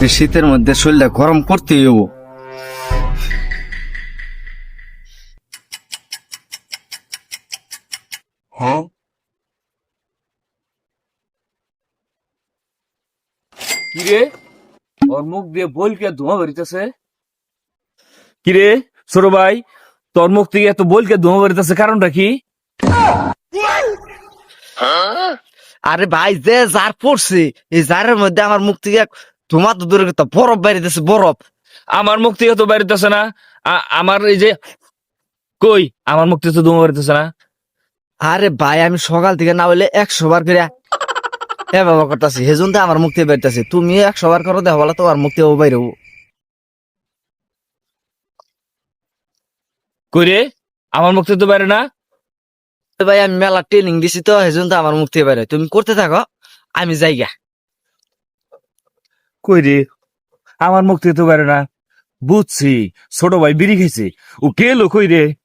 এই শীতের মধ্যে শরীরটা গরম করতেই হবো। কিরে ওর মুখ দিয়ে বলকে ধোঁয়া বেরিতেছে। কিরে ছোট ভাই, তোর মুখ থেকে এত বলকে ধোঁয়া বেরিতেছে, কারণটা কি? আরে ভাই, যে জার পড়ছে এই জারের মধ্যে আমার মুখ থেকে তোমার তো দূরে কথা বরফ বাইরেছে, বরফ। আমার মুখ থেকে তো বেরিতেছে না। আমার এই যে কই, আমার মুখ থেকে তো ধোঁয়া বেরিতেছে না। আরে ভাই, আমি সকাল থেকে না হইলে 100 বার করে বাবা করতেছি, হেজুন আমার মুখ থেকে বেরতেছে। তুমি 100 বার করো, দেখো বলো তোমার মুখ থেকে বাইরে হবো। কই রে, আমার মুখ থেকে তো বাইরে না। ভাই আমি মেলা ট্রেনিং দিছি তো, হেজুন আমার মুখ থেকে বাইরে। তুমি করতে থাকো, আমি যাইগা। কই রে, আমার মুখ থেকে তো বাইরে না। বুঝছি, ছোট ভাই বিড়ি খেয়েছে। ও গেলো কই রে?